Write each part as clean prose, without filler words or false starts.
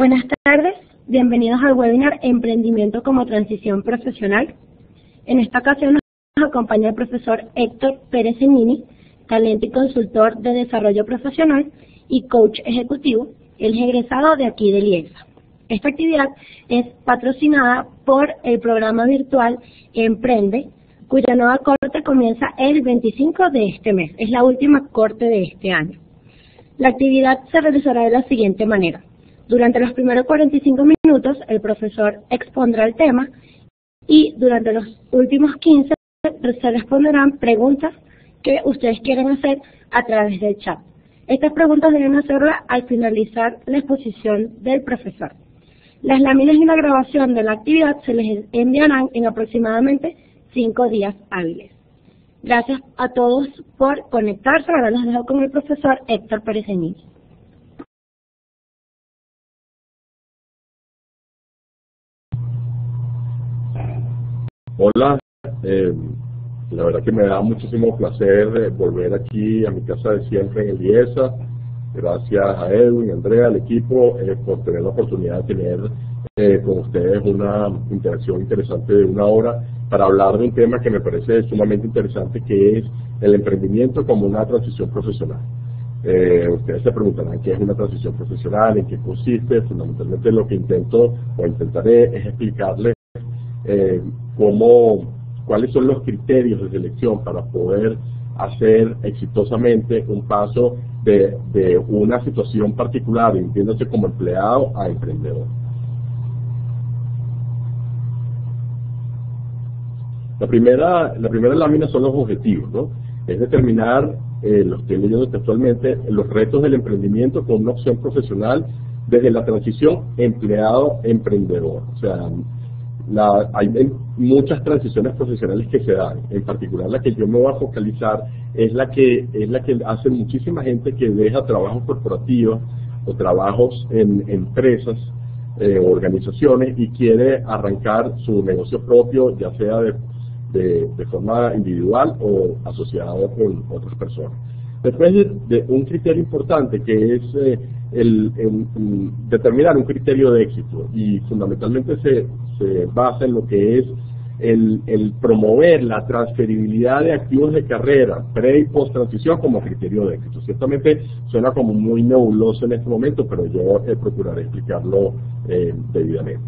Buenas tardes, bienvenidos al webinar Emprendimiento como Transición Profesional. En esta ocasión nos acompaña el profesor Héctor Pérez Zenini, talento y consultor de desarrollo profesional y coach ejecutivo. Él es egresado de aquí de IESA. Esta actividad es patrocinada por el programa virtual Emprende, cuya nueva corte comienza el 25 de este mes. Es la última corte de este año. La actividad se realizará de la siguiente manera. Durante los primeros 45 minutos, el profesor expondrá el tema y durante los últimos 15 se responderán preguntas que ustedes quieren hacer a través del chat. Estas preguntas deben hacerlas al finalizar la exposición del profesor. Las láminas y la grabación de la actividad se les enviarán en aproximadamente 5 días hábiles. Gracias a todos por conectarse. Ahora los dejo con el profesor Héctor Pérez Zenini. Hola, la verdad que me da muchísimo placer volver aquí a mi casa de siempre en el IESA. Gracias a Edwin, Andrea, al equipo, por tener la oportunidad de tener con ustedes una interacción interesante de 1 hora para hablar de un tema que me parece sumamente interesante, que es el emprendimiento como una transición profesional. Ustedes se preguntarán qué es una transición profesional, en qué consiste. Fundamentalmente lo que intento o intentaré es explicarles cuáles son los criterios de selección para poder hacer exitosamente un paso de una situación particular, entiéndase como empleado a emprendedor. La primera lámina son los objetivos, ¿no? Es determinar, lo estoy leyendo textualmente, los retos del emprendimiento con una opción profesional desde la transición empleado-emprendedor. O sea, hay muchas transiciones profesionales que se dan. En particular, la que yo me voy a focalizar es la que hace muchísima gente que deja trabajos corporativos o trabajos en empresas, organizaciones, y quiere arrancar su negocio propio, ya sea de forma individual o asociado con otras personas. Después de un criterio importante, que es determinar un criterio de éxito, y fundamentalmente se basa en lo que es el promover la transferibilidad de activos de carrera pre y post transición como criterio de éxito. Ciertamente suena como muy nebuloso en este momento, pero yo procuraré explicarlo debidamente.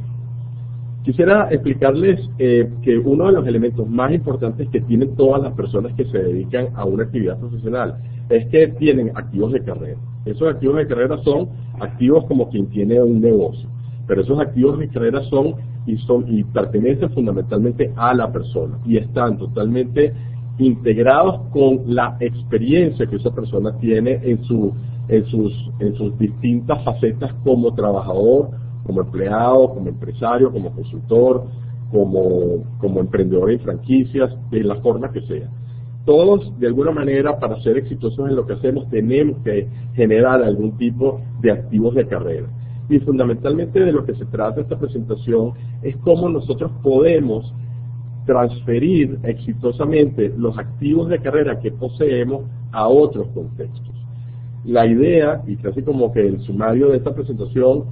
Quisiera explicarles que uno de los elementos más importantes que tienen todas las personas que se dedican a una actividad profesional es que tienen activos de carrera. Esos activos de carrera son activos como quien tiene un negocio, pero esos activos de carrera son y pertenecen fundamentalmente a la persona y están totalmente integrados con la experiencia que esa persona tiene en sus distintas facetas como trabajador, como empleado, como empresario, como consultor, como emprendedor en franquicias, de la forma que sea. Todos, de alguna manera, para ser exitosos en lo que hacemos, tenemos que generar algún tipo de activos de carrera. Y fundamentalmente de lo que se trata esta presentación es cómo nosotros podemos transferir exitosamente los activos de carrera que poseemos a otros contextos. La idea, y casi como que el sumario de esta presentación,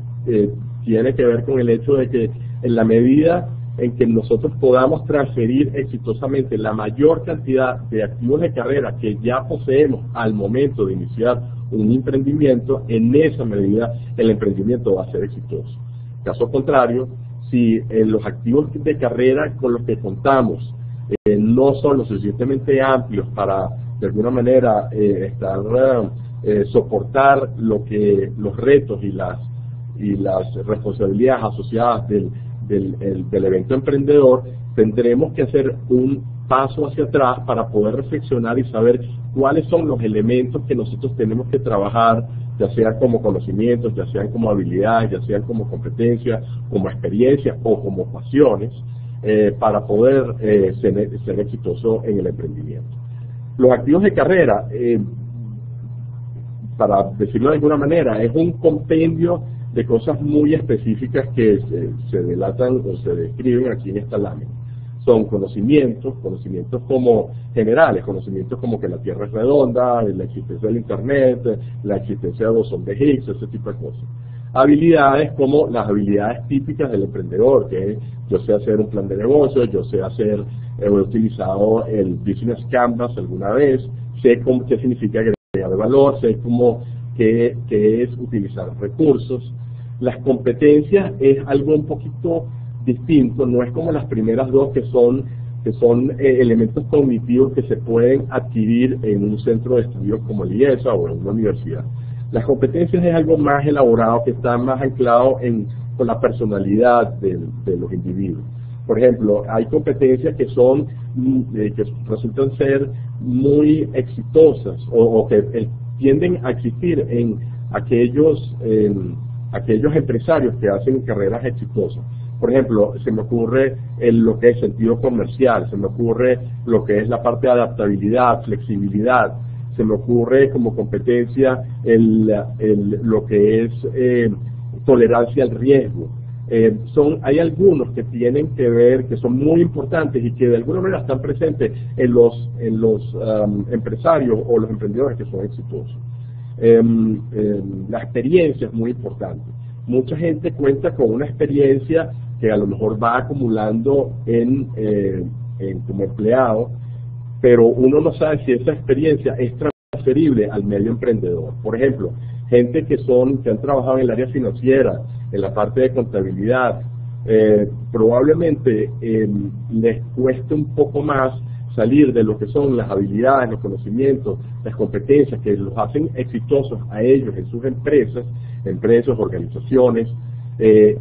tiene que ver con el hecho de que en la medida en que nosotros podamos transferir exitosamente la mayor cantidad de activos de carrera que ya poseemos al momento de iniciar un emprendimiento, en esa medida el emprendimiento va a ser exitoso. Caso contrario, si los activos de carrera con los que contamos no son lo suficientemente amplios para de alguna manera soportar los retos y las responsabilidades asociadas del evento emprendedor, tendremos que hacer un paso hacia atrás para poder reflexionar y saber cuáles son los elementos que nosotros tenemos que trabajar, ya sea como conocimientos, ya sean como habilidades, ya sean como competencias, como experiencia o como pasiones, para poder ser exitoso en el emprendimiento. Los activos de carrera, para decirlo de alguna manera, es un compendio de cosas muy específicas que se delatan o se describen aquí en esta lámina. Son conocimientos como generales, conocimientos como que la Tierra es redonda, la existencia del Internet, la existencia de bosón de Higgs, ese tipo de cosas. habilidades como las habilidades típicas del emprendedor, que es yo sé hacer un plan de negocio, yo sé hacer, he utilizado el Business Canvas alguna vez, sé qué significa agregar valor, sé qué es utilizar recursos. Las competencias es algo un poquito distinto, no es como las primeras dos que son elementos cognitivos que se pueden adquirir en un centro de estudios como el IESA o en una universidad. Las competencias es algo más elaborado, que está más anclado con la personalidad de los individuos. Por ejemplo, hay competencias que que resultan ser muy exitosas o que tienden a existir en aquellos empresarios que hacen carreras exitosas. Por ejemplo, se me ocurre lo que es sentido comercial, se me ocurre lo que es la parte de adaptabilidad, flexibilidad, se me ocurre como competencia lo que es tolerancia al riesgo. Hay algunos que tienen que ver, que son muy importantes y que de alguna manera están presentes en los empresarios o los emprendedores que son exitosos. La experiencia es muy importante. Mucha gente cuenta con una experiencia que a lo mejor va acumulando como empleado, pero uno no sabe si esa experiencia es transferible al medio emprendedor. Por ejemplo, gente que han trabajado en el área financiera, en la parte de contabilidad, probablemente les cueste un poco más salir de lo que son las habilidades, los conocimientos, las competencias que los hacen exitosos a ellos en sus empresas, organizaciones,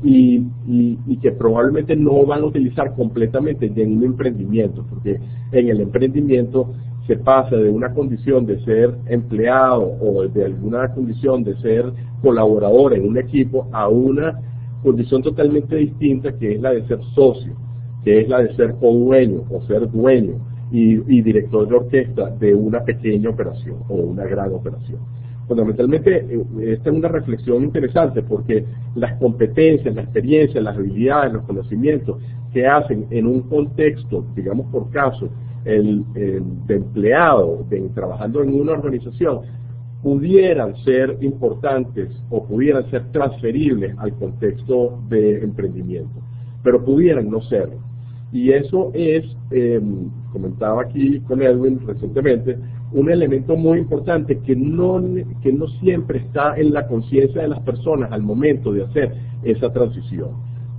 y que probablemente no van a utilizar completamente en un emprendimiento, porque en el emprendimiento se pasa de una condición de ser empleado o de alguna condición de ser colaborador en un equipo a una condición totalmente distinta, que es la de ser socio, que es la de ser codueño o ser dueño y director de orquesta de una pequeña operación o una gran operación. Fundamentalmente, esta es una reflexión interesante, porque las competencias, la experiencia, las habilidades, los conocimientos que hacen en un contexto, digamos por caso, de empleado, trabajando en una organización, pudieran ser importantes o pudieran ser transferibles al contexto de emprendimiento, pero pudieran no serlo. Y eso es, comentaba aquí con Edwin recientemente, un elemento muy importante que no siempre está en la conciencia de las personas al momento de hacer esa transición.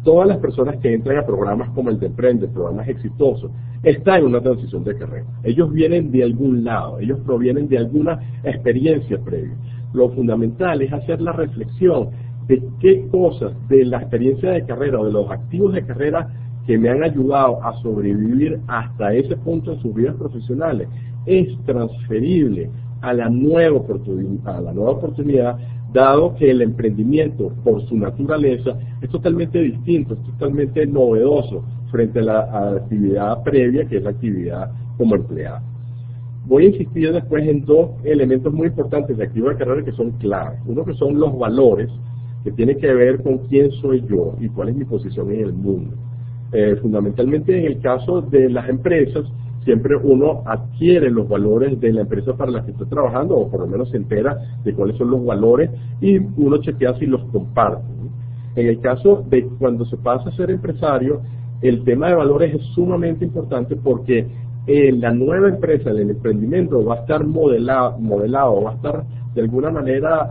Todas las personas que entran a programas como el de Emprende, programas exitosos, están en una transición de carrera. Ellos vienen de algún lado, ellos provienen de alguna experiencia previa. Lo fundamental es hacer la reflexión de qué cosas de la experiencia de carrera o de los activos de carrera que me han ayudado a sobrevivir hasta ese punto en sus vidas profesionales es transferible a la nueva oportunidad, dado que el emprendimiento, por su naturaleza, es totalmente distinto, es totalmente novedoso frente a la actividad previa, que es la actividad como empleado. Voy a insistir después en dos elementos muy importantes de activo de carrera que son claves. Uno, que son los valores, que tiene que ver con quién soy yo y cuál es mi posición en el mundo. Fundamentalmente, en el caso de las empresas, siempre uno adquiere los valores de la empresa para la que está trabajando, o por lo menos se entera de cuáles son los valores y uno chequea si los comparte. En el caso de cuando se pasa a ser empresario, el tema de valores es sumamente importante, porque la nueva empresa, el emprendimiento, va a estar modelado, va a estar de alguna manera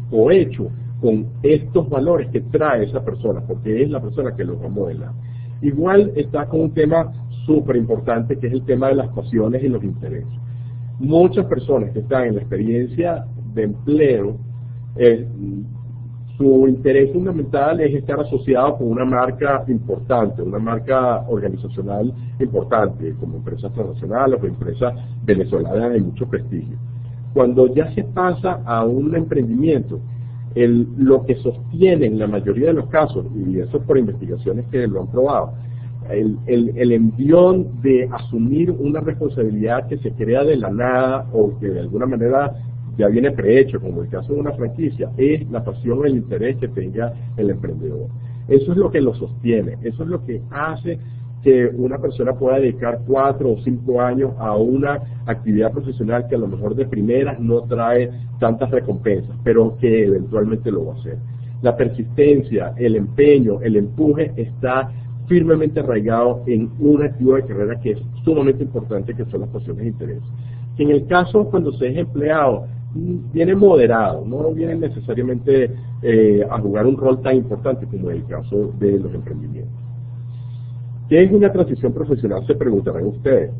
cohecho con estos valores que trae esa persona, porque es la persona que los va a modelar. Igual está con un tema súper importante, que es el tema de las pasiones y los intereses. Muchas personas que están en la experiencia de empleo, su interés fundamental es estar asociado con una marca importante, una marca organizacional importante, como empresas transnacionales o empresas venezolanas de mucho prestigio. Cuando ya se pasa a un emprendimiento, lo que sostiene en la mayoría de los casos, y eso es por investigaciones que lo han probado, el envión de asumir una responsabilidad que se crea de la nada o que de alguna manera ya viene prehecho, como el caso de una franquicia, es la pasión o el interés que tenga el emprendedor. Eso es lo que lo sostiene, eso es lo que hace que una persona pueda dedicar 4 o 5 años a una actividad profesional que a lo mejor de primeras no trae tantas recompensas, pero que eventualmente lo va a hacer. la persistencia, el empeño, el empuje está firmemente arraigado en un activo de carrera que es sumamente importante, que son las pasiones e intereses. Que en el caso cuando se es empleado, viene moderado, no viene necesariamente a jugar un rol tan importante como en el caso de los emprendimientos. ¿Qué es una transición profesional? Se preguntarán ustedes.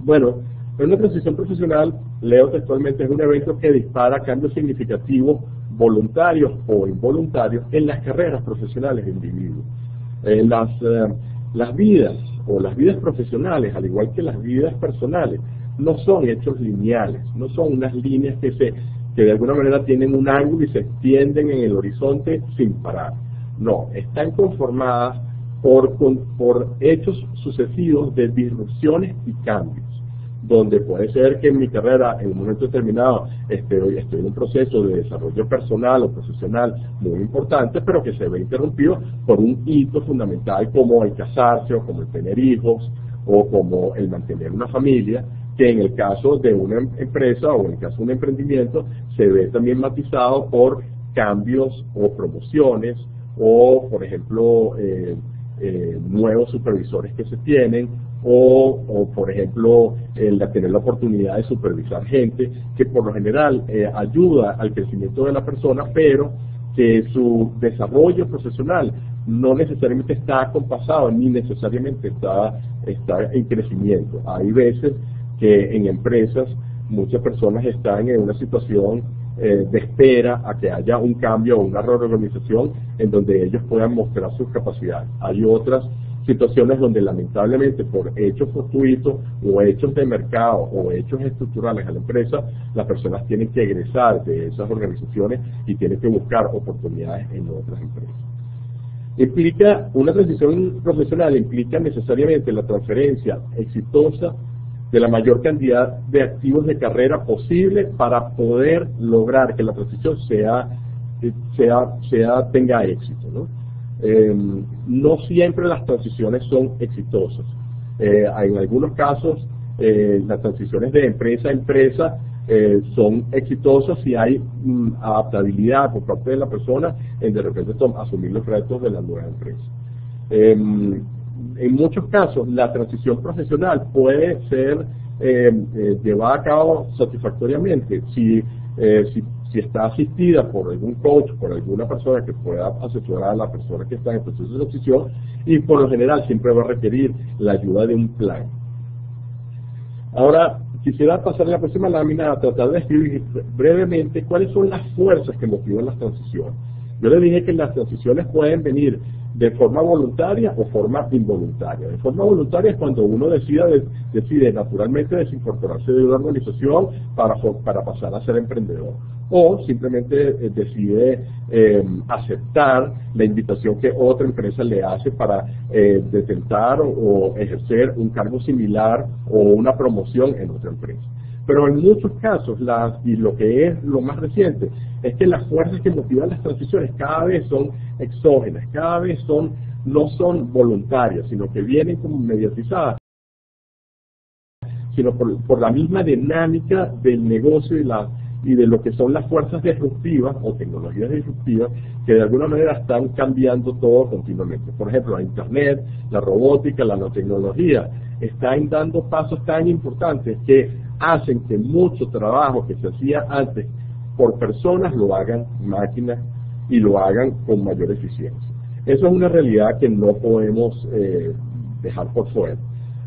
Bueno, una transición profesional, leo textualmente, es un evento que dispara cambios significativos, voluntarios o involuntarios, en las carreras profesionales de individuos. Las vidas o las vidas profesionales, al igual que las vidas personales, no son hechos lineales, no son unas líneas que de alguna manera tienen un ángulo y se extienden en el horizonte sin parar. No, están conformadas por hechos sucesivos de disrupciones y cambios, donde puede ser que en mi carrera, en un momento determinado, estoy en un proceso de desarrollo personal o profesional muy importante, pero que se ve interrumpido por un hito fundamental como el casarse, o como el tener hijos, o como el mantener una familia, que en el caso de una empresa o en el caso de un emprendimiento se ve también matizado por cambios o promociones, o por ejemplo nuevos supervisores que se tienen, o por ejemplo el tener la oportunidad de supervisar gente que por lo general ayuda al crecimiento de la persona, pero que su desarrollo profesional no necesariamente está acompasado ni necesariamente está en crecimiento. Hay veces que en empresas muchas personas están en una situación de espera a que haya un cambio o una reorganización en donde ellos puedan mostrar sus capacidades. Hay otras situaciones donde lamentablemente por hechos fortuitos o hechos de mercado o hechos estructurales a la empresa, las personas tienen que egresar de esas organizaciones y tienen que buscar oportunidades en otras empresas. Una transición profesional implica necesariamente la transferencia exitosa de la mayor cantidad de activos de carrera posible para poder lograr que la transición tenga éxito, ¿no? No siempre las transiciones son exitosas. En algunos casos, las transiciones de empresa a empresa son exitosas si hay adaptabilidad por parte de la persona en de repente asumir los retos de la nueva empresa. En muchos casos, la transición profesional puede ser llevada a cabo satisfactoriamente si está asistida por algún coach, por alguna persona que pueda asesorar a la persona que está en el proceso de transición, y por lo general siempre va a requerir la ayuda de un plan. Ahora, quisiera pasar a la próxima lámina a tratar de describir brevemente cuáles son las fuerzas que motivan las transiciones. Yo les dije que las transiciones pueden venir de forma voluntaria o forma involuntaria. De forma voluntaria es cuando uno decide naturalmente desincorporarse de una organización para pasar a ser emprendedor. O simplemente decide aceptar la invitación que otra empresa le hace para detentar o ejercer un cargo similar o una promoción en otra empresa. Pero en muchos casos, y lo que es lo más reciente, es que las fuerzas que motivan las transiciones cada vez son exógenas, cada vez no son voluntarias, sino que vienen como mediatizadas, sino por la misma dinámica del negocio y de lo que son las fuerzas disruptivas o tecnologías disruptivas que de alguna manera están cambiando todo continuamente. Por ejemplo, la Internet, la robótica, la nanotecnología están dando pasos tan importantes que hacen que mucho trabajo que se hacía antes por personas lo hagan máquinas y lo hagan con mayor eficiencia. Eso es una realidad que no podemos dejar por fuera.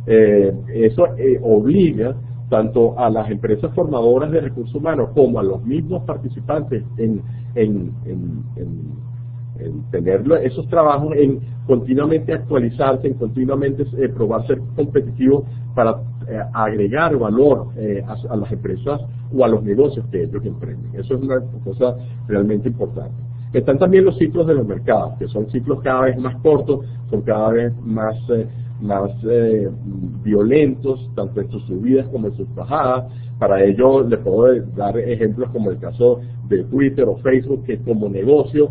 Eso obliga tanto a las empresas formadoras de recursos humanos como a los mismos participantes en tener esos trabajos, en continuamente actualizarse, en continuamente probar ser competitivos para agregar valor a las empresas o a los negocios que ellos emprenden. Eso es una cosa realmente importante. Están también los ciclos de los mercados, que son ciclos cada vez más cortos, son cada vez más violentos, tanto en sus subidas como en sus bajadas. Para ello le puedo dar ejemplos como el caso de Twitter o Facebook, que como negocio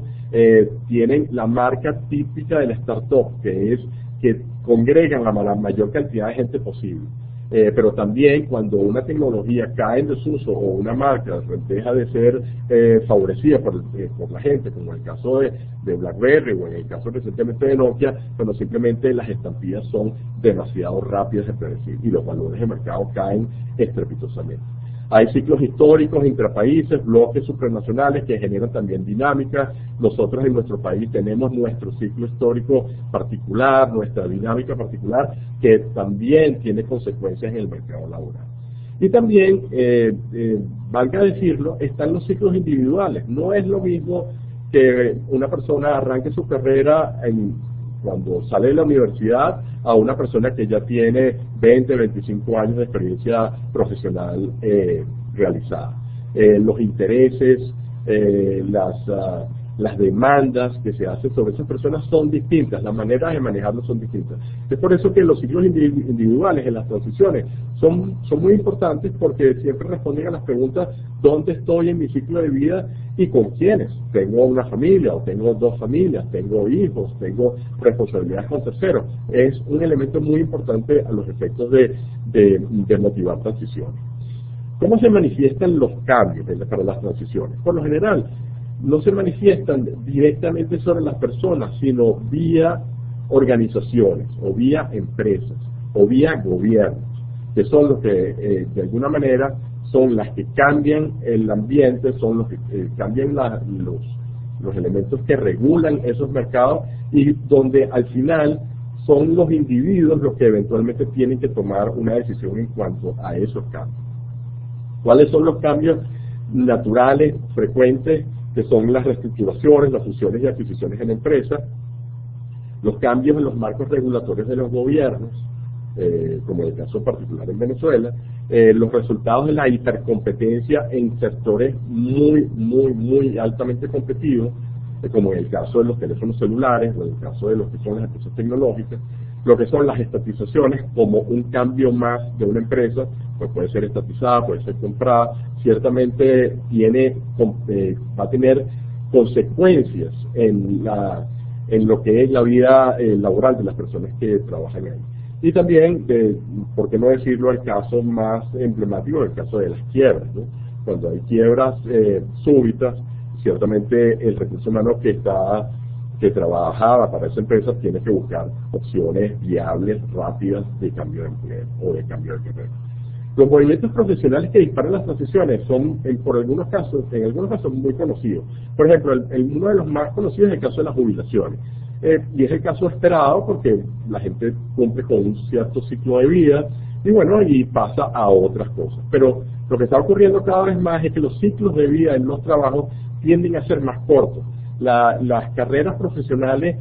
tienen la marca típica de la startup, que es que congregan a la mayor cantidad de gente posible. Pero también cuando una tecnología cae en desuso o una marca deja de ser favorecida por la gente, como en el caso de BlackBerry o en el caso recientemente de Nokia, cuando simplemente las estampillas son demasiado rápidas de predecir y los valores de mercado caen estrepitosamente. Hay ciclos históricos intrapaíses, bloques supranacionales que generan también dinámica. Nosotros en nuestro país tenemos nuestro ciclo histórico particular, nuestra dinámica particular, que también tiene consecuencias en el mercado laboral. Y también, valga decirlo, están los ciclos individuales. No es lo mismo que una persona arranque su carrera cuando sale de la universidad a una persona que ya tiene 20, 25 años de experiencia profesional realizada. Los intereses, las demandas que se hacen sobre esas personas son distintas, las maneras de manejarlos son distintas. Es por eso que los ciclos individuales en las transiciones son muy importantes, porque siempre responden a las preguntas: ¿dónde estoy en mi ciclo de vida y con quiénes? ¿Tengo una familia o tengo dos familias? ¿Tengo hijos? ¿Tengo responsabilidades con terceros? Es un elemento muy importante a los efectos de motivar transiciones. ¿Cómo se manifiestan los cambios para las transiciones? Por lo general, no se manifiestan directamente sobre las personas, sino vía organizaciones, o vía empresas, o vía gobiernos, que son los que, de alguna manera, son las que cambian el ambiente, son los que cambian los elementos que regulan esos mercados, y donde al final son los individuos los que eventualmente tienen que tomar una decisión en cuanto a esos cambios. ¿Cuáles son los cambios naturales, frecuentes? Que son las reestructuraciones, las fusiones y adquisiciones en empresas, los cambios en los marcos regulatorios de los gobiernos, como en el caso particular en Venezuela, los resultados de la hipercompetencia en sectores muy altamente competitivos, como en el caso de los teléfonos celulares, o en el caso de lo que son las empresas tecnológicas, lo que son las estatizaciones como un cambio más de una empresa, pues puede ser estatizada, puede ser comprada, ciertamente va a tener consecuencias en lo que es la vida laboral de las personas que trabajan ahí. Y también, por qué no decirlo, el caso más emblemático, el caso de las quiebras, ¿no? Cuando hay quiebras súbitas, ciertamente el recurso humano que trabajaba para esa empresa tiene que buscar opciones viables, rápidas de cambio de empleo o de cambio de carrera. Los movimientos profesionales que disparan las transiciones son, en algunos casos muy conocidos. Por ejemplo, uno de los más conocidos es el caso de las jubilaciones. Y es el caso esperado porque la gente cumple con un cierto ciclo de vida y pasa a otras cosas. Pero lo que está ocurriendo cada vez más es que los ciclos de vida en los trabajos tienden a ser más cortos. Las carreras profesionales,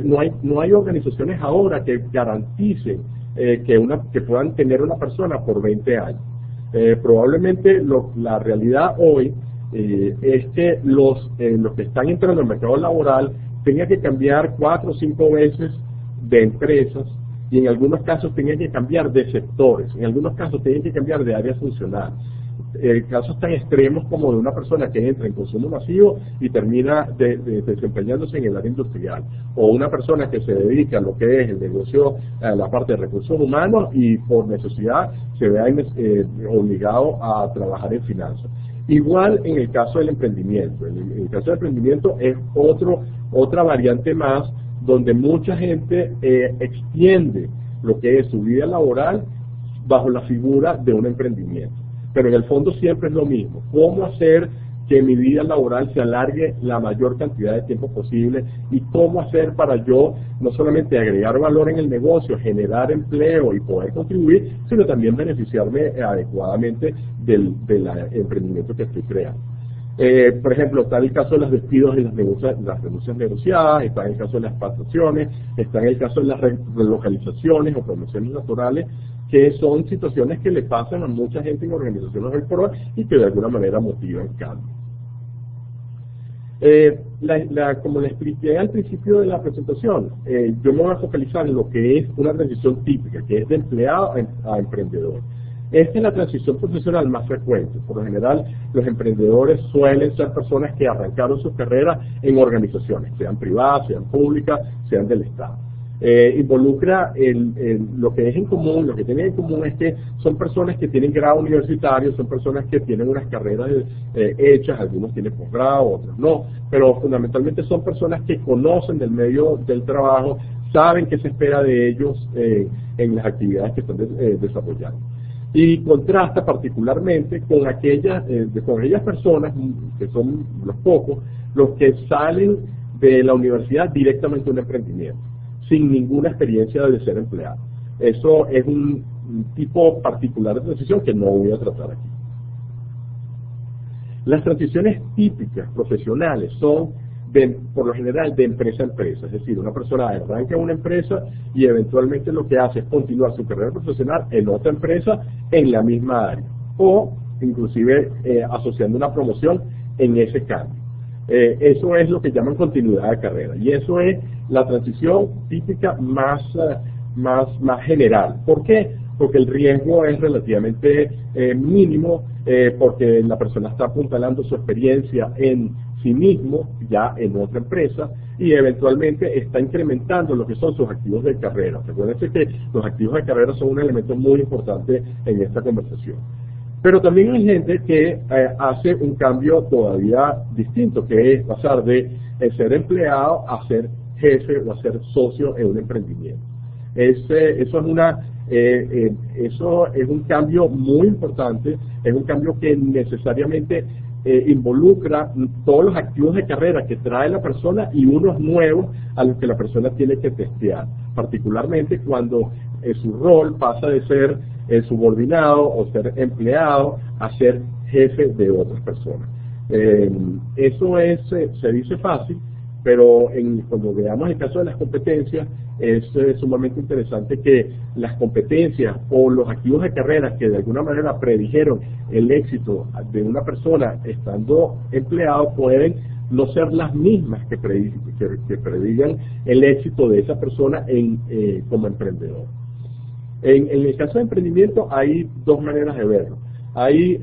no hay organizaciones ahora que garanticen que puedan tener una persona por 20 años. Probablemente la realidad hoy es que los que están entrando al mercado laboral tengan que cambiar 4 o 5 veces de empresas, y en algunos casos tengan que cambiar de sectores, en algunos casos tengan que cambiar de áreas funcionales. Casos tan extremos como de una persona que entra en consumo masivo y termina desempeñándose en el área industrial, o una persona que se dedica a lo que es el negocio, a la parte de recursos humanos, y por necesidad se vea obligado a trabajar en finanzas. Igual en el caso del emprendimiento. En el caso del emprendimiento es otra variante más, donde mucha gente extiende lo que es su vida laboral bajo la figura de un emprendimiento. Pero en el fondo siempre es lo mismo: cómo hacer que mi vida laboral se alargue la mayor cantidad de tiempo posible, y cómo hacer para yo no solamente agregar valor en el negocio, generar empleo y poder contribuir, sino también beneficiarme adecuadamente del emprendimiento que estoy creando. Por ejemplo, está el caso de los despidos y las renuncias negociadas, está el caso de las expatriaciones, está en el caso de las relocalizaciones o promociones naturales, que son situaciones que le pasan a mucha gente en organizaciones hoy por hoy y que de alguna manera motivan cambio. Como le expliqué al principio de la presentación, yo me voy a focalizar en lo que es una transición típica, que es de empleado a emprendedor. Esta es la transición profesional más frecuente. Por lo general, los emprendedores suelen ser personas que arrancaron sus carreras en organizaciones, sean privadas, sean públicas, sean del Estado. Involucra lo que es en común, lo que tienen en común es que son personas que tienen grado universitario, son personas que tienen unas carreras hechas, algunos tienen posgrado, otros no, pero fundamentalmente son personas que conocen del medio del trabajo, saben qué se espera de ellos en las actividades que están desarrollando. Y contrasta particularmente con aquellas personas, que son los pocos, los que salen de la universidad directamente a un emprendimiento, sin ninguna experiencia de ser empleado. Eso es un tipo particular de transición que no voy a tratar aquí. Las transiciones típicas profesionales son, por lo general, de empresa a empresa. Es decir, una persona arranca una empresa y eventualmente lo que hace es continuar su carrera profesional en otra empresa en la misma área. O, inclusive, asociando una promoción en ese cambio. Eso es lo que llaman continuidad de carrera. Y eso es la transición típica más general. ¿Por qué? Porque el riesgo es relativamente mínimo, porque la persona está apuntalando su experiencia en sí mismo, ya en otra empresa, y eventualmente está incrementando lo que son sus activos de carrera. Recuerden que los activos de carrera son un elemento muy importante en esta conversación. Pero también hay gente que hace un cambio todavía distinto, que es pasar de ser empleado a ser jefe o a ser socio en un emprendimiento. Eso es un cambio muy importante, es un cambio que necesariamente involucra todos los activos de carrera que trae la persona y unos nuevos a los que la persona tiene que testear, particularmente cuando su rol pasa de ser subordinado o ser empleado a ser jefe de otras personas. Eso se dice fácil, pero cuando veamos el caso de las competencias, es sumamente interesante que las competencias o los activos de carrera que de alguna manera predijeron el éxito de una persona estando empleado pueden no ser las mismas que predigan el éxito de esa persona como emprendedor. En el caso de emprendimiento hay dos maneras de verlo. Hay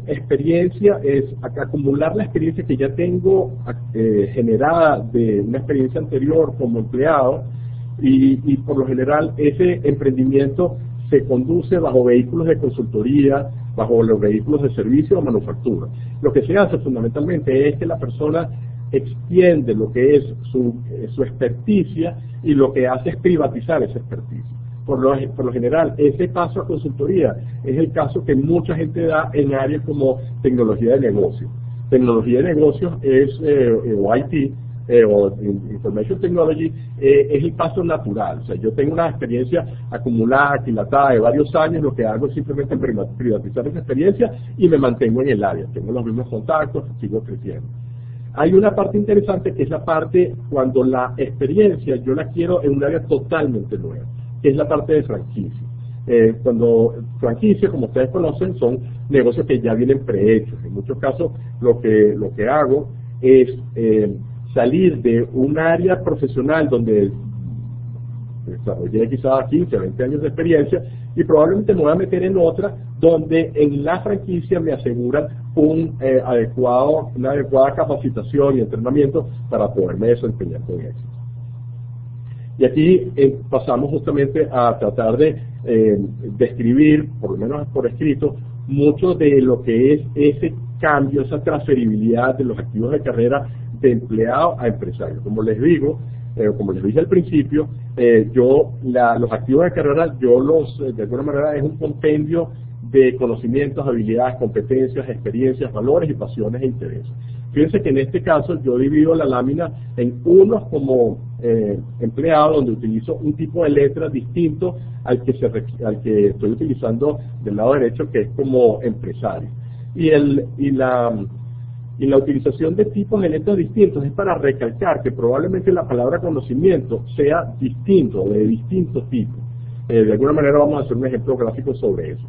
experiencia, es acumular la experiencia que ya tengo generada de una experiencia anterior como empleado, y por lo general ese emprendimiento se conduce bajo vehículos de consultoría, bajo los vehículos de servicio o manufactura. Lo que se hace fundamentalmente es que la persona extiende lo que es su experticia y lo que hace es privatizar esa experticia. Por lo general, ese paso a consultoría es el caso que mucha gente da en áreas como tecnología de negocio. Tecnología de negocios es, o IT, o Information Technology, es el paso natural. O sea, yo tengo una experiencia acumulada, aquilatada de varios años, lo que hago es simplemente privatizar esa experiencia y me mantengo en el área. Tengo los mismos contactos, sigo creciendo. Hay una parte interesante que es la parte cuando la experiencia yo la quiero en un área totalmente nueva, que es la parte de franquicia. Cuando franquicia, como ustedes conocen, son negocios que ya vienen prehechos. En muchos casos lo que hago es salir de un área profesional donde desarrollé quizás 15 o 20 años de experiencia y probablemente me voy a meter en otra donde en la franquicia me aseguran una adecuada capacitación y entrenamiento para poderme desempeñar con éxito. Y aquí pasamos justamente a tratar de describir, por lo menos por escrito, mucho de lo que es ese cambio, esa transferibilidad de los activos de carrera de empleado a empresario. Como les digo, como les dije al principio, los activos de carrera, de alguna manera, es un compendio de conocimientos, habilidades, competencias, experiencias, valores y pasiones e intereses. Fíjense que en este caso yo divido la lámina en unos como empleado, donde utilizo un tipo de letra distinto al que estoy utilizando del lado derecho, que es como empresario. Y la utilización de tipos de letras distintos es para recalcar que probablemente la palabra conocimiento sea distinto, de distintos tipos. De alguna manera vamos a hacer un ejemplo gráfico sobre eso.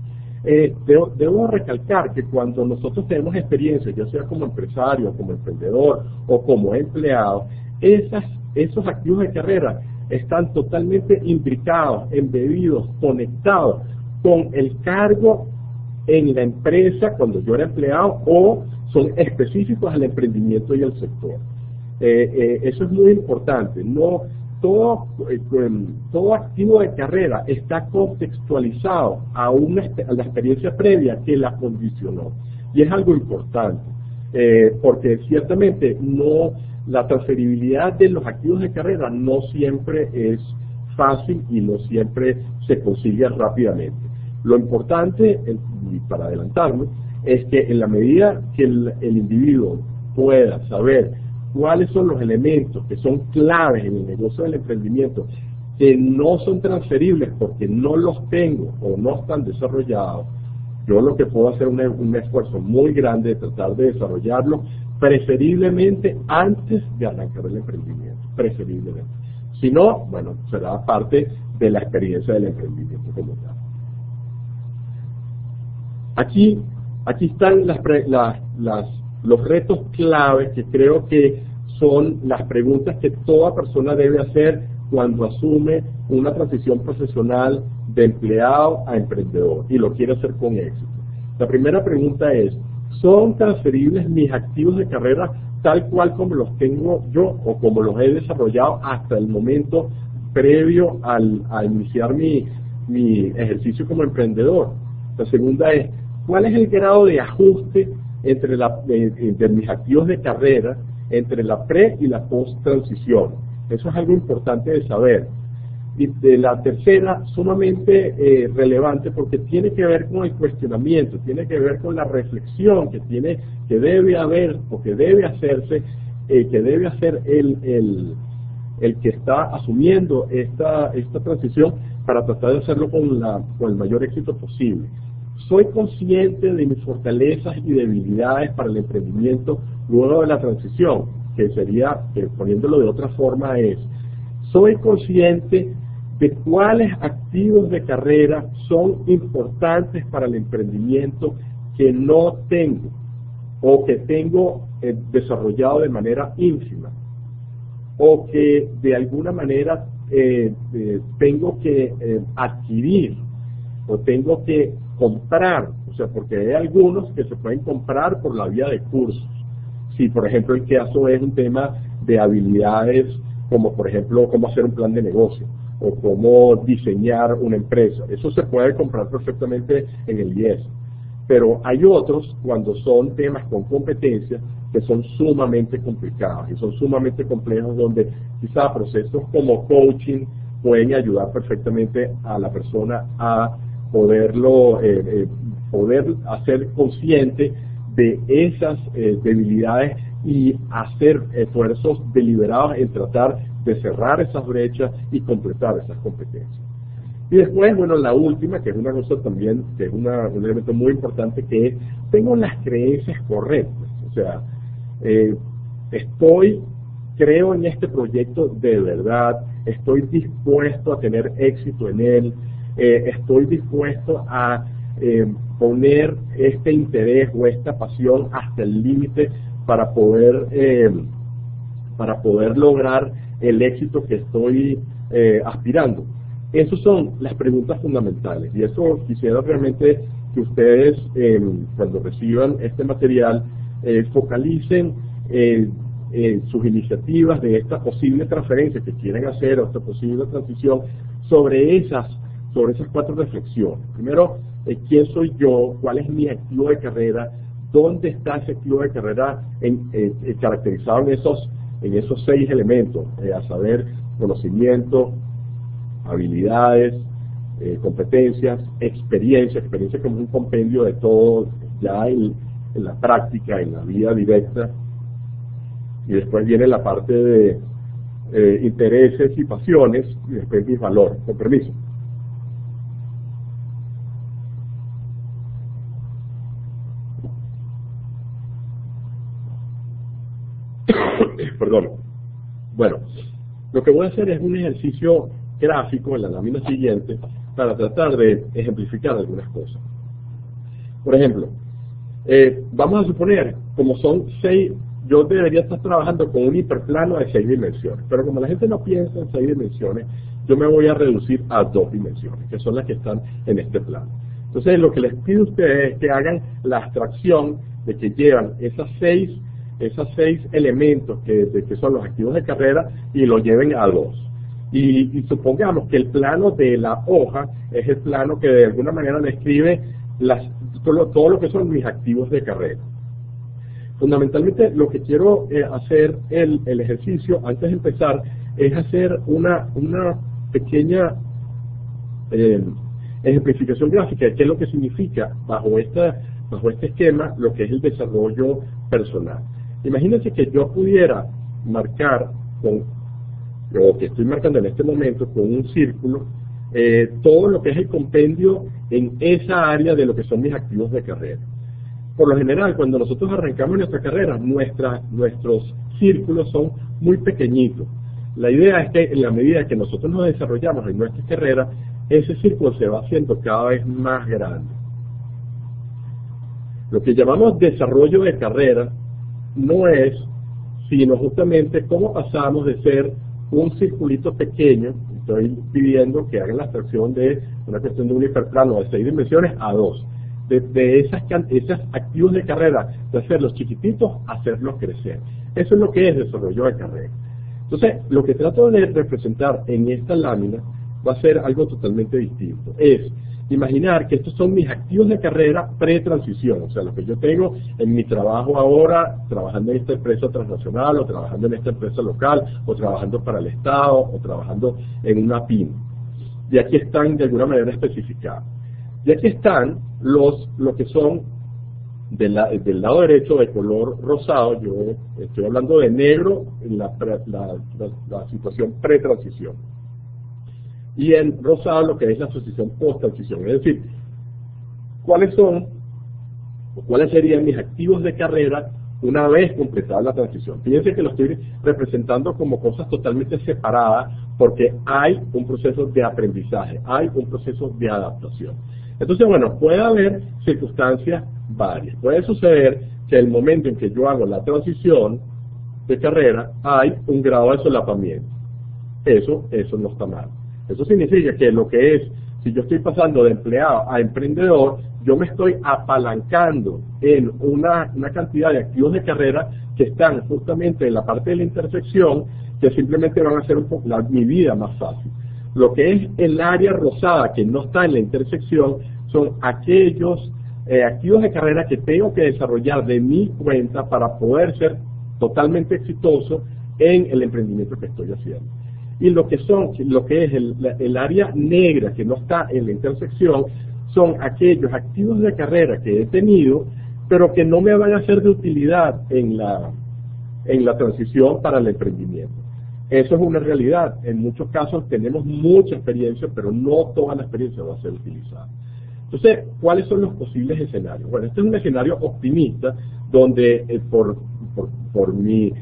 Debo recalcar que cuando nosotros tenemos experiencia, ya sea como empresario, como emprendedor o como empleado, esos activos de carrera están totalmente imbricados, embebidos, conectados con el cargo en la empresa cuando yo era empleado, o son específicos al emprendimiento y al sector. Eso es muy importante. todo activo de carrera está contextualizado a la experiencia previa que la condicionó. Y es algo importante, porque ciertamente la transferibilidad de los activos de carrera no siempre es fácil y no siempre se consigue rápidamente. Lo importante, y para adelantarme, es que en la medida que el individuo pueda saber cuáles son los elementos que son claves en el negocio del emprendimiento, que no son transferibles porque no los tengo o no están desarrollados, yo lo que puedo hacer es un esfuerzo muy grande de tratar de desarrollarlo, preferiblemente antes de arrancar el emprendimiento, preferiblemente. Si no, bueno, será parte de la experiencia del emprendimiento como tal. Aquí están los retos claves que creo que son las preguntas que toda persona debe hacer cuando asume una transición profesional de empleado a emprendedor y lo quiere hacer con éxito. La primera pregunta es, ¿son transferibles mis activos de carrera tal cual como los tengo yo o como los he desarrollado hasta el momento previo a iniciar mi ejercicio como emprendedor? La segunda es, ¿cuál es el grado de ajuste entre mis activos de carrera entre la pre y la post transición? Eso es algo importante de saber. Y de la tercera, sumamente relevante porque tiene que ver con el cuestionamiento, tiene que ver con la reflexión que debe haber o que debe hacerse, que debe hacer el que está asumiendo esta transición para tratar de hacerlo con el mayor éxito posible. Soy consciente de mis fortalezas y debilidades para el emprendimiento luego de la transición, que sería, poniéndolo de otra forma, soy consciente de cuáles activos de carrera son importantes para el emprendimiento que no tengo o que tengo desarrollado de manera ínfima o que de alguna manera tengo que adquirir o tengo que comprar, o sea, porque hay algunos que se pueden comprar por la vía de cursos. Si, por ejemplo, el caso es un tema de habilidades, como por ejemplo, cómo hacer un plan de negocio o cómo diseñar una empresa. Eso se puede comprar perfectamente en el IES. Pero hay otros, cuando son temas con competencias, que son sumamente complicados y son sumamente complejos, donde quizá procesos como coaching pueden ayudar perfectamente a la persona a poder hacer consciente de esas debilidades y hacer esfuerzos deliberados en tratar de cerrar esas brechas y completar esas competencias. Y después, bueno, la última, que es una cosa también, que es un elemento muy importante, que es, tengo las creencias correctas. O sea, creo en este proyecto de verdad, estoy dispuesto a tener éxito en él, estoy dispuesto a poner este interés o esta pasión hasta el límite para poder lograr el éxito que estoy aspirando. Esas son las preguntas fundamentales y eso quisiera realmente que ustedes cuando reciban este material focalicen sus iniciativas de esta posible transferencia que quieren hacer o esta posible transición sobre esas 4 reflexiones. Primero, ¿quién soy yo? ¿Cuál es mi activo de carrera? ¿Dónde está ese activo de carrera caracterizado en esos 6 elementos? A saber, conocimiento, habilidades, competencias, experiencia como un compendio de todo ya en la práctica, en la vida directa. Y después viene la parte de intereses y pasiones, y después mis valores. Con permiso. Perdón. Bueno, lo que voy a hacer es un ejercicio gráfico en la lámina siguiente para tratar de ejemplificar algunas cosas. Por ejemplo, vamos a suponer, como son 6, yo debería estar trabajando con un hiperplano de 6 dimensiones, pero como la gente no piensa en 6 dimensiones, yo me voy a reducir a 2 dimensiones, que son las que están en este plano. Entonces, lo que les pido a ustedes es que hagan la abstracción de que llevan esas 6 elementos que son los activos de carrera y los lleven a 2. Y supongamos que el plano de la hoja es el plano que de alguna manera describe todo lo que son mis activos de carrera. Fundamentalmente lo que quiero hacer el ejercicio antes de empezar es hacer una pequeña ejemplificación gráfica de qué es lo que significa bajo este esquema lo que es el desarrollo personal. Imagínense que yo pudiera marcar o que estoy marcando en este momento con un círculo todo lo que es el compendio en esa área de lo que son mis activos de carrera. Por lo general, cuando nosotros arrancamos nuestra carrera, nuestros círculos son muy pequeñitos. La idea es que en la medida que nosotros nos desarrollamos en nuestra carrera, ese círculo se va haciendo cada vez más grande. Lo que llamamos desarrollo de carrera no es sino justamente cómo pasamos de ser un circulito pequeño, estoy pidiendo que hagan la abstracción de una cuestión de un hiperplano de 6 dimensiones a 2, de esas activos de carrera, de hacerlos chiquititos a hacerlos crecer. Eso es lo que es desarrollo de carrera. Entonces, lo que trato de representar en esta lámina va a ser algo totalmente distinto. Es imaginar que estos son mis activos de carrera pre-transición, o sea, lo que yo tengo en mi trabajo ahora, trabajando en esta empresa transnacional, o trabajando en esta empresa local, o trabajando para el Estado, o trabajando en una pyme. Y aquí están de alguna manera especificados. Y aquí están lo que son del lado derecho de color rosado. Yo estoy hablando de negro en la situación pre-transición. Y en rosado lo que es la situación post-transición. Es decir, ¿cuáles serían mis activos de carrera una vez completada la transición? Fíjense que lo estoy representando como cosas totalmente separadas porque hay un proceso de aprendizaje, hay un proceso de adaptación. Entonces, bueno, puede haber circunstancias varias. Puede suceder que el momento en que yo hago la transición de carrera hay un grado de solapamiento. Eso no está mal. Eso significa que lo que es, si yo estoy pasando de empleado a emprendedor, yo me estoy apalancando en una cantidad de activos de carrera que están justamente en la parte de la intersección, que simplemente van a hacer mi vida más fácil. Lo que es el área rosada que no está en la intersección son aquellos activos de carrera que tengo que desarrollar de mi cuenta para poder ser totalmente exitoso en el emprendimiento que estoy haciendo. Y lo que es el área negra que no está en la intersección son aquellos activos de carrera que he tenido, pero que no me van a ser de utilidad en la transición para el emprendimiento. Eso es una realidad. En muchos casos tenemos mucha experiencia, pero no toda la experiencia va a ser utilizada. Entonces, ¿cuáles son los posibles escenarios? Bueno, este es un escenario optimista donde por mis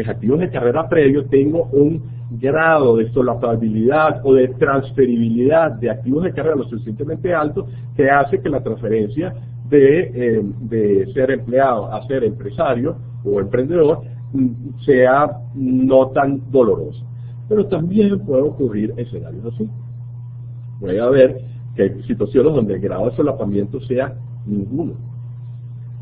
activos de carrera previos tengo un grado de solapabilidad o de transferibilidad de activos de carrera lo suficientemente alto que hace que la transferencia de ser empleado a ser empresario o emprendedor sea no tan dolorosa. Pero también puede ocurrir escenarios así. Puede haber que hay situaciones donde el grado de solapamiento sea ninguno.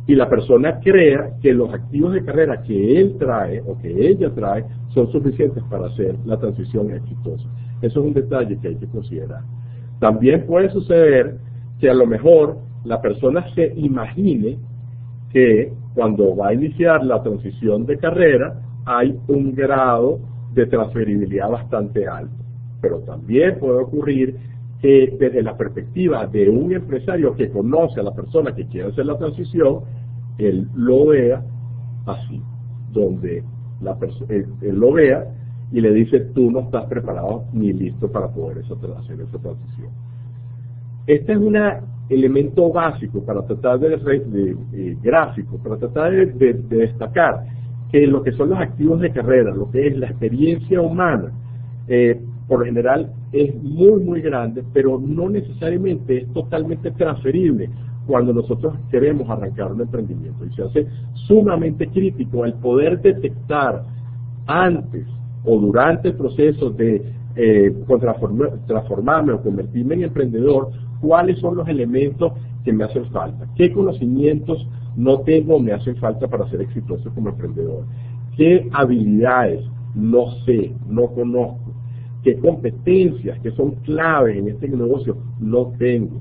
Y la persona crea que los activos de carrera que él trae o que ella trae son suficientes para hacer la transición exitosa. Eso es un detalle que hay que considerar. También puede suceder que a lo mejor la persona se imagine que cuando va a iniciar la transición de carrera hay un grado de transferibilidad bastante alto. Pero también puede ocurrir que desde la perspectiva de un empresario que conoce a la persona que quiere hacer la transición, él lo vea así, donde él lo vea y le dice, tú no estás preparado ni listo para poder hacer esa transición. Este es un elemento básico para tratar gráfico, para tratar de destacar que lo que son los activos de carrera, lo que es la experiencia humana, por lo general es muy muy grande, pero no necesariamente es totalmente transferible cuando nosotros queremos arrancar un emprendimiento. Y se hace sumamente crítico el poder detectar antes o durante el proceso de transformarme o convertirme en emprendedor, cuáles son los elementos que me hacen falta, qué conocimientos no tengo o me hacen falta para ser exitoso como emprendedor, qué habilidades no sé, no conozco. ¿Qué competencias que son claves en este negocio no tengo?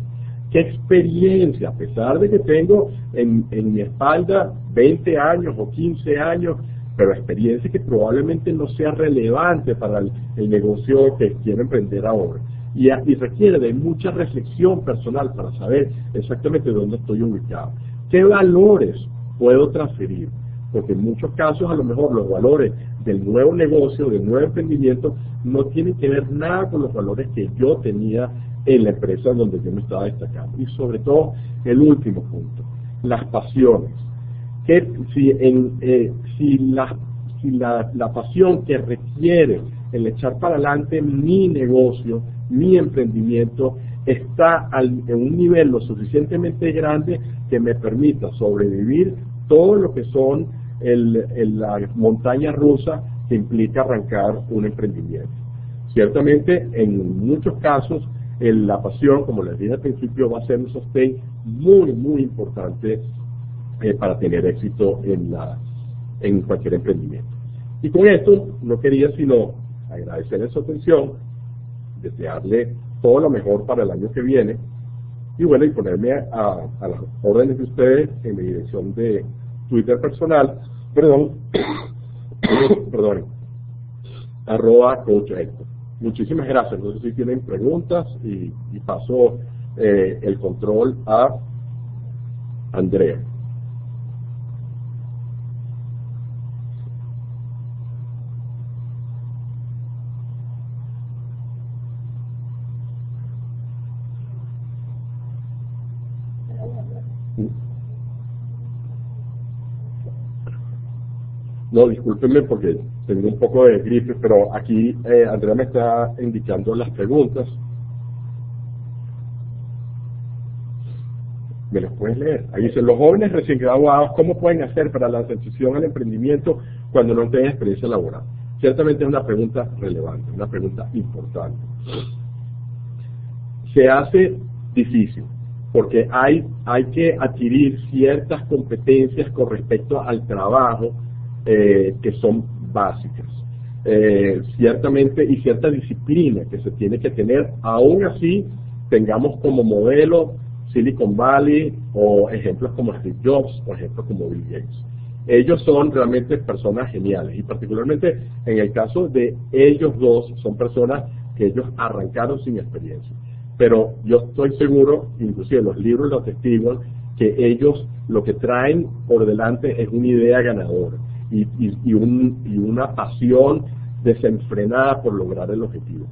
¿Qué experiencia, a pesar de que tengo en mi espalda 20 años o 15 años, pero experiencia que probablemente no sea relevante para el negocio que quiero emprender ahora? Y requiere de mucha reflexión personal para saber exactamente dónde estoy ubicado. ¿Qué valores puedo transferir? Porque en muchos casos a lo mejor los valores del nuevo negocio, del nuevo emprendimiento, no tienen que ver nada con los valores que yo tenía en la empresa donde yo me estaba destacando. Y sobre todo, el último punto, las pasiones. Que si la pasión que requiere el echar para adelante mi negocio, mi emprendimiento, está en un nivel lo suficientemente grande que me permita sobrevivir todo lo que son la montaña rusa que implica arrancar un emprendimiento. Ciertamente, en muchos casos, la pasión, como les dije al principio, va a ser un sostén muy, muy importante para tener éxito en cualquier emprendimiento. Y con esto no quería sino agradecerles su atención, desearle todo lo mejor para el año que viene y bueno, y ponerme a las órdenes de ustedes en mi dirección de Twitter personal, perdón, @coachhector. Muchísimas gracias. No sé si tienen preguntas y paso el control a Andrea. No, discúlpenme porque tengo un poco de gripe, pero aquí Andrea me está indicando las preguntas. ¿Me los puedes leer? Ahí dice, los jóvenes recién graduados, ¿cómo pueden hacer para la transición al emprendimiento cuando no tienen experiencia laboral? Ciertamente es una pregunta relevante, una pregunta importante. Se hace difícil, porque hay que adquirir ciertas competencias con respecto al trabajo que son básicas. Ciertamente, y cierta disciplina que se tiene que tener, aún así tengamos como modelo Silicon Valley o ejemplos como Steve Jobs o ejemplos como Bill Gates. Ellos son realmente personas geniales y particularmente en el caso de ellos dos son personas que ellos arrancaron sin experiencia. Pero yo estoy seguro, inclusive los libros lo atestiguan, que ellos lo que traen por delante es una idea ganadora y una pasión desenfrenada por lograr el objetivo.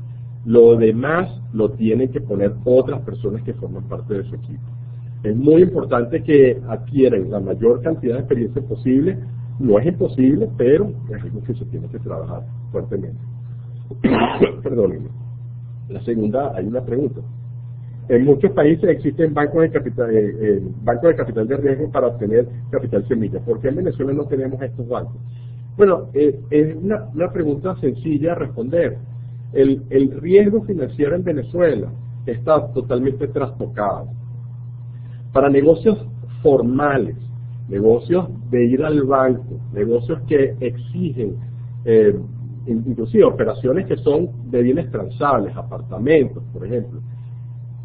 Lo demás lo tienen que poner otras personas que forman parte de su equipo. Es muy importante que adquieran la mayor cantidad de experiencia posible. No es imposible, pero es algo que se tiene que trabajar fuertemente. Perdónenme. La segunda, hay una pregunta. En muchos países existen bancos de capital de riesgo para obtener capital semilla. ¿Por qué en Venezuela no tenemos estos bancos? Bueno, es una pregunta sencilla de responder. El riesgo financiero en Venezuela está totalmente trastocado. Para negocios formales, negocios de ir al banco, negocios que exigen, inclusive operaciones que son de bienes transables, apartamentos, por ejemplo,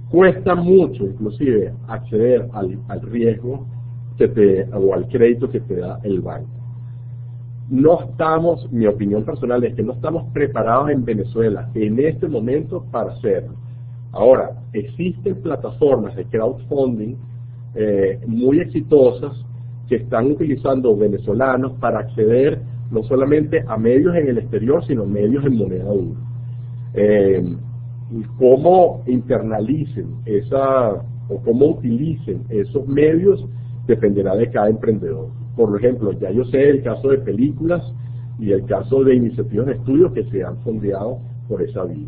cuesta mucho, inclusive, acceder al riesgo o al crédito que te da el banco. No estamos, mi opinión personal es que no estamos preparados en Venezuela en este momento para hacerlo. Ahora, existen plataformas de crowdfunding muy exitosas que están utilizando venezolanos para acceder no solamente a medios en el exterior, sino medios en moneda dura. Cómo internalicen o cómo utilicen esos medios dependerá de cada emprendedor. Por ejemplo, ya yo sé el caso de películas y el caso de iniciativas de estudio que se han fondeado por esa vía.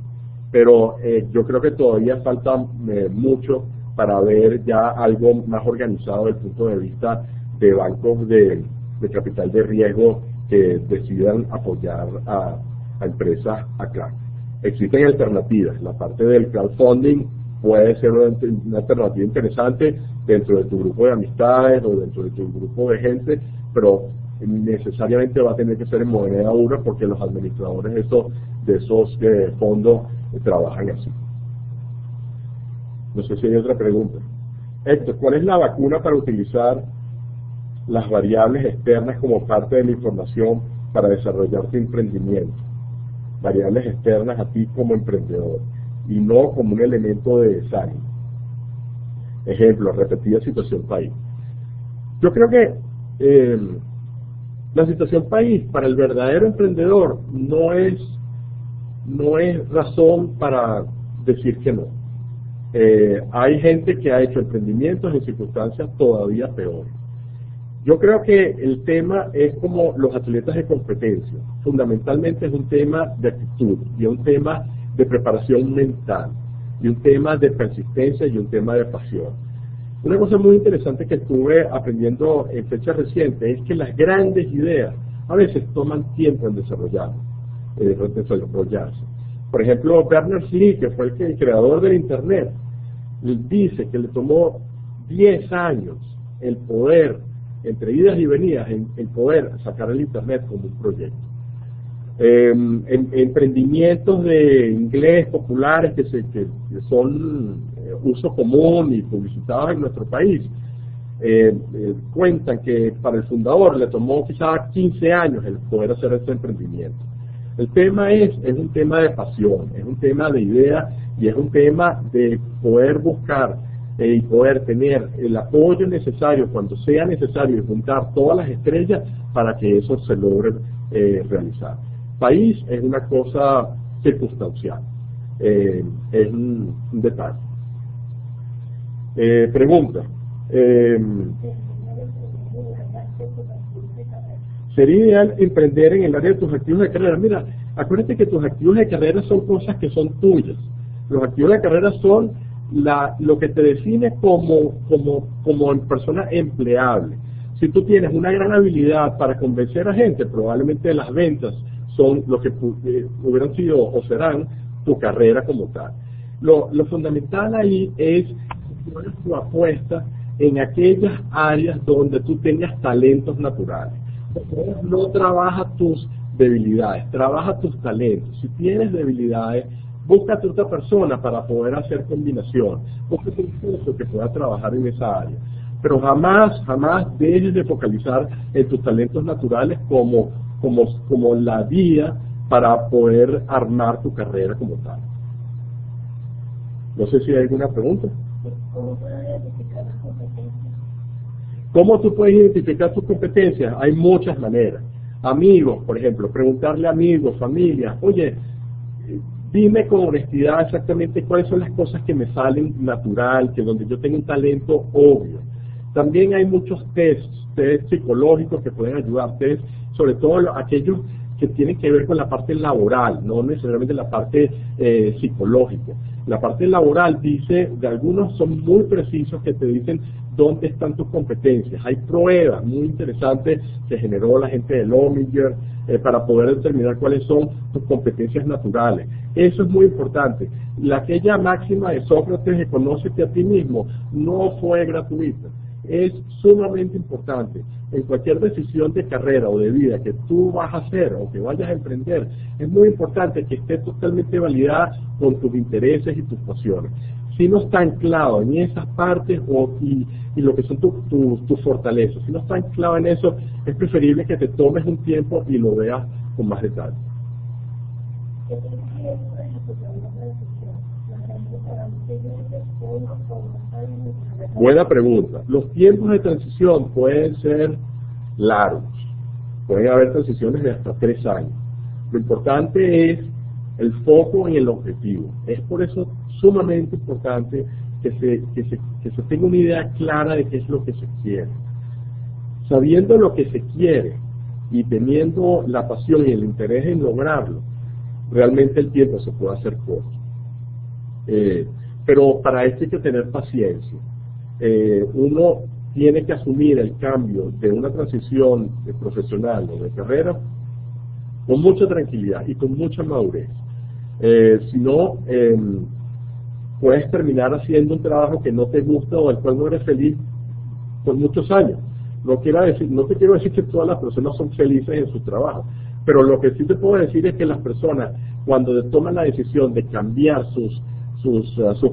Pero yo creo que todavía falta mucho para ver ya algo más organizado desde el punto de vista de bancos de capital de riesgo que decidan apoyar a empresas acá. Existen alternativas. La parte del crowdfunding puede ser una alternativa interesante dentro de tu grupo de amistades o dentro de tu grupo de gente, pero necesariamente va a tener que ser en moneda dura porque los administradores de esos fondos trabajan así. No sé si hay otra pregunta. Héctor, ¿cuál es la vacuna para utilizar las variables externas como parte de la información para desarrollar tu emprendimiento? Variables externas a ti como emprendedor y no como un elemento de desánimo. Ejemplo, repetida situación país. Yo creo que la situación país para el verdadero emprendedor no es razón para decir que no. Hay gente que ha hecho emprendimientos en circunstancias todavía peores. Yo creo que el tema es como los atletas de competencia. Fundamentalmente es un tema de actitud y un tema de preparación mental y un tema de persistencia y un tema de pasión. Una cosa muy interesante que estuve aprendiendo en fecha reciente es que las grandes ideas a veces toman tiempo en desarrollarse. Por ejemplo, Berners-Lee, que fue el creador del Internet, dice que le tomó 10 años el poder, entre idas y venidas, el poder sacar el Internet como un proyecto. Emprendimientos de inglés populares que son uso común y publicitados en nuestro país, cuentan que para el fundador le tomó quizás 15 años el poder hacer este emprendimiento. El tema es un tema de pasión, es un tema de idea y es un tema de poder buscar y poder tener el apoyo necesario cuando sea necesario y juntar todas las estrellas para que eso se logre realizar. País es una cosa circunstancial, es un detalle. Pregunta. ¿Sería ideal emprender en el área de tus activos de carrera? Mira, acuérdate que tus activos de carrera son cosas que son tuyas. Los activos de carrera son lo que te define como persona empleable. Si tú tienes una gran habilidad para convencer a gente, probablemente las ventas son lo que hubieran sido o serán tu carrera como tal. Lo fundamental ahí es tu apuesta en aquellas áreas donde tú tengas talentos naturales. No trabaja tus debilidades, trabaja tus talentos. Si tienes debilidades, búscate otra persona para poder hacer combinación. Búscate un curso que pueda trabajar en esa área. Pero jamás dejes de focalizar en tus talentos naturales como la vía para poder armar tu carrera como tal. No sé si hay alguna pregunta. ¿Cómo puedo identificar las competencias? ¿Cómo tú puedes identificar tus competencias? Hay muchas maneras. Amigos, por ejemplo, preguntarle a amigos, familia, oye, dime con honestidad exactamente cuáles son las cosas que me salen natural, que donde yo tengo un talento obvio. También hay muchos test psicológicos que pueden ayudarte, sobre todo aquellos que tienen que ver con la parte laboral, no necesariamente la parte psicológica. La parte laboral dice, de algunos son muy precisos que te dicen dónde están tus competencias. Hay pruebas muy interesantes que generó la gente de Lominger para poder determinar cuáles son tus competencias naturales. Eso es muy importante. Aquella máxima de Sócrates de conócete a ti mismo no fue gratuita. Es sumamente importante. En cualquier decisión de carrera o de vida que tú vas a hacer o que vayas a emprender, es muy importante que esté totalmente validada con tus intereses y tus pasiones. Si no está anclado en esas partes y lo que son tus fortalezas, si no está anclado en eso, es preferible que te tomes un tiempo y lo veas con más detalle. Buena pregunta. Los tiempos de transición pueden ser largos. Pueden haber transiciones de hasta 3 años. Lo importante es el foco en el objetivo. Es por eso sumamente importante que se tenga una idea clara de qué es lo que se quiere. Sabiendo lo que se quiere y teniendo la pasión y el interés en lograrlo, realmente el tiempo se puede hacer corto. Pero para esto hay que tener paciencia. Uno tiene que asumir el cambio de una transición profesional o de carrera con mucha tranquilidad y con mucha madurez. Si no, puedes terminar haciendo un trabajo que no te gusta o del cual no eres feliz por muchos años. No te quiero decir que todas las personas son felices en su trabajo, pero lo que sí te puedo decir es que las personas, cuando toman la decisión de cambiar sus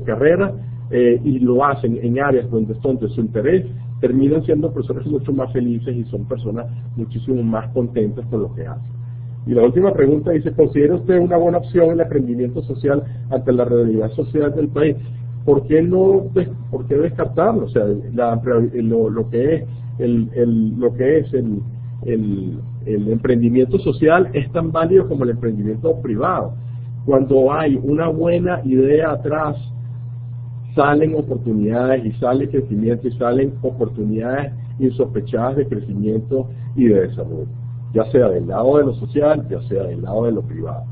carreras y lo hacen en áreas donde son de su interés, terminan siendo personas mucho más felices y son personas muchísimo más contentas con lo que hacen. Y la última pregunta dice, ¿considera usted una buena opción el emprendimiento social ante la realidad social del país? ¿Por qué descartarlo? O sea, lo que es el emprendimiento social es tan válido como el emprendimiento privado. Cuando hay una buena idea atrás, salen oportunidades y sale crecimiento y salen oportunidades insospechadas de crecimiento y de desarrollo, ya sea del lado de lo social, ya sea del lado de lo privado.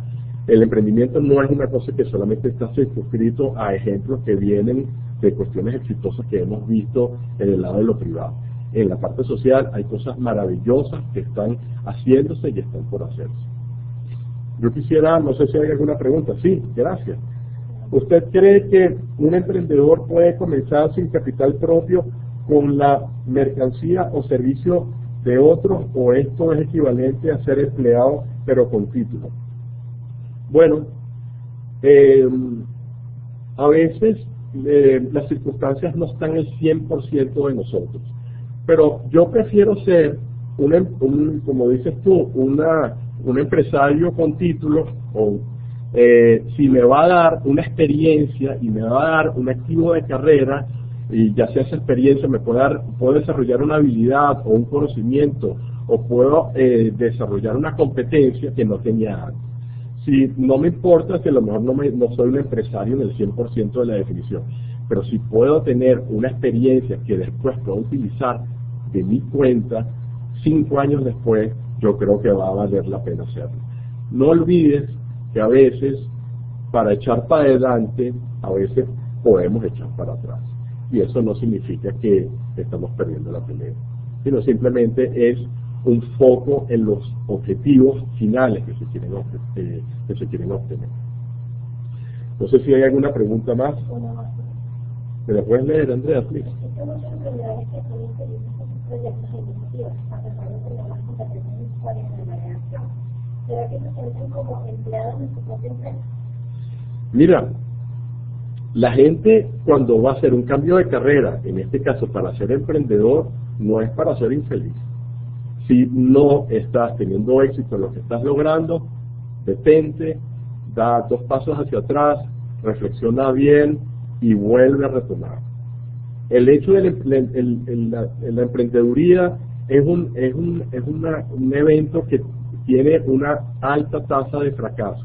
El emprendimiento no es una cosa que solamente está circunscrito a ejemplos que vienen de cuestiones exitosas que hemos visto en el lado de lo privado. En la parte social hay cosas maravillosas que están haciéndose y están por hacerse. Yo quisiera, no sé si hay alguna pregunta. Sí, gracias. ¿Usted cree que un emprendedor puede comenzar sin capital propio con la mercancía o servicio de otros, o esto es equivalente a ser empleado pero con título? Bueno, a veces las circunstancias no están al 100% de nosotros, pero yo prefiero ser como dices tú, un empresario con título, o si me va a dar una experiencia y me va a dar un activo de carrera, y ya sea esa experiencia puedo desarrollar una habilidad o un conocimiento, o puedo desarrollar una competencia que no tenía antes. Si no me importa que a lo mejor no soy un empresario en el 100% de la definición, pero si puedo tener una experiencia que después puedo utilizar de mi cuenta 5 años después, yo creo que va a valer la pena hacerlo. No olvides que a veces, para echar para adelante, a veces podemos echar para atrás. Y eso no significa que estamos perdiendo la pelea, sino simplemente es un foco en los objetivos finales que se quieren obtener. No sé si hay alguna pregunta más. ¿Me la puedes leer, Andrea, please? Mira, la gente cuando va a hacer un cambio de carrera, en este caso para ser emprendedor, no es para ser infeliz. Si no estás teniendo éxito en lo que estás logrando, detente, da 2 pasos hacia atrás, reflexiona bien y vuelve a retomar. El hecho de la emprendeduría es un evento que tiene una alta tasa de fracaso,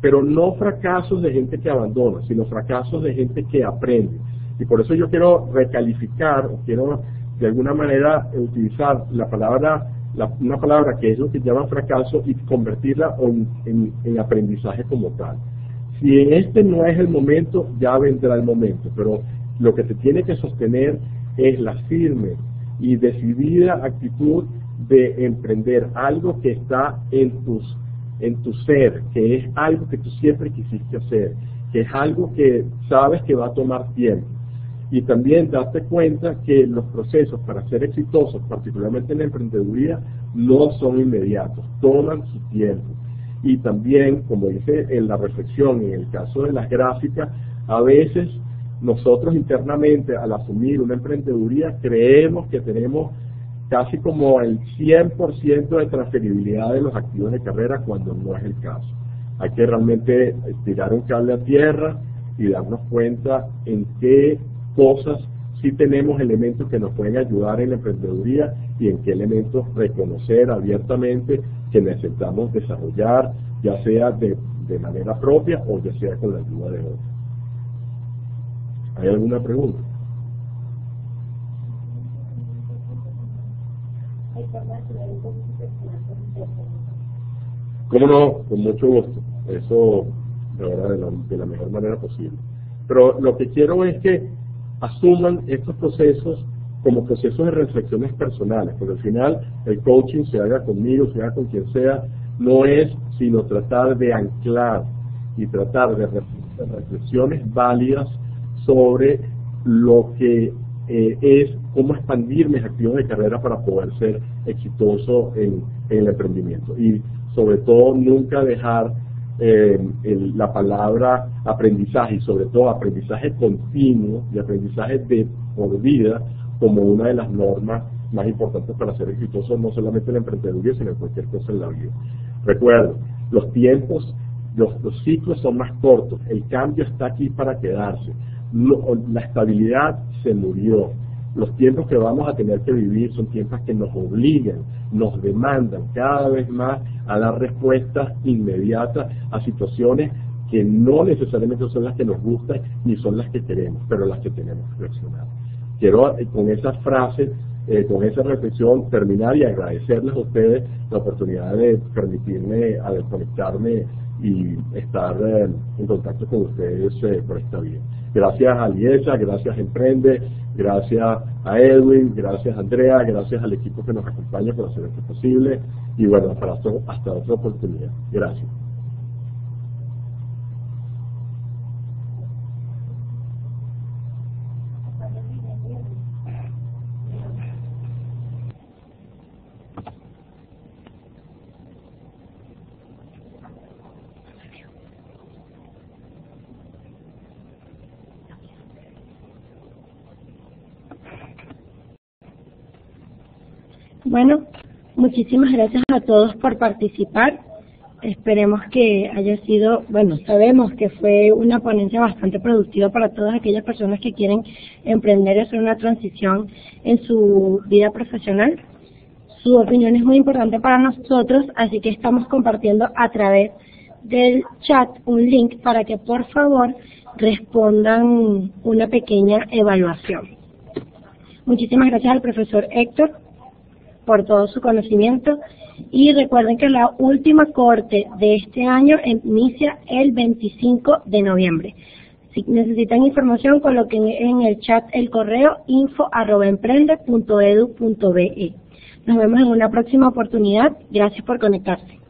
pero no fracasos de gente que abandona, sino fracasos de gente que aprende. Y por eso yo quiero recalificar, o quiero de alguna manera utilizar una palabra que es lo que llama fracaso y convertirla en aprendizaje como tal. Si en este no es el momento, ya vendrá el momento, pero lo que se tiene que sostener es la firme y decidida actitud de emprender algo que está en tu ser, que es algo que tú siempre quisiste hacer, que es algo que sabes que va a tomar tiempo. Y también darte cuenta que los procesos para ser exitosos, particularmente en la emprendeduría, no son inmediatos, toman su tiempo. Y también, como dice en la reflexión, en el caso de las gráficas, a veces nosotros internamente, al asumir una emprendeduría, creemos que tenemos casi como el 100% de transferibilidad de los activos de carrera, cuando no es el caso. Hay que realmente tirar un cable a tierra y darnos cuenta en qué cosas sí tenemos elementos que nos pueden ayudar en la emprendeduría y en qué elementos reconocer abiertamente que necesitamos desarrollar, ya sea de manera propia o ya sea con la ayuda de otros. ¿Hay alguna pregunta? ¿Cómo no? Con mucho gusto. Eso, de verdad, de la mejor manera posible. Pero lo que quiero es que asuman estos procesos como procesos de reflexiones personales, porque al final el coaching, se haga conmigo, se haga con quien sea, no es sino tratar de anclar y tratar de reflexiones válidas sobre lo que es cómo expandir mis activos de carrera para poder ser exitoso en el emprendimiento. Y sobre todo nunca dejar la palabra aprendizaje, y sobre todo aprendizaje continuo y aprendizaje de por vida, como una de las normas más importantes para ser exitoso, no solamente en la emprendeduría, sino en cualquier cosa en la vida. Recuerden, los tiempos, los ciclos son más cortos, el cambio está aquí para quedarse, la estabilidad se murió. Los tiempos que vamos a tener que vivir son tiempos que nos obligan, nos demandan cada vez más a dar respuestas inmediatas a situaciones que no necesariamente son las que nos gustan ni son las que queremos, pero las que tenemos que reaccionar. Quiero con esa frase, con esa reflexión, terminar y agradecerles a ustedes la oportunidad de permitirme conectarme y estar en contacto con ustedes por esta vía. Gracias a Liesa, gracias a Emprende, gracias a Edwin, gracias a Andrea, gracias al equipo que nos acompaña por hacer esto posible, y bueno, hasta otra oportunidad. Gracias. Bueno, muchísimas gracias a todos por participar. Esperemos que haya sido, bueno, sabemos que fue una ponencia bastante productiva para todas aquellas personas que quieren emprender y hacer una transición en su vida profesional. Su opinión es muy importante para nosotros, así que estamos compartiendo a través del chat un link para que por favor respondan una pequeña evaluación. Muchísimas gracias al profesor Héctor por todo su conocimiento, y recuerden que la última corte de este año inicia el 25 de noviembre. Si necesitan información, coloquen en el chat el correo info@emprende.edu.be. Nos vemos en una próxima oportunidad. Gracias por conectarse.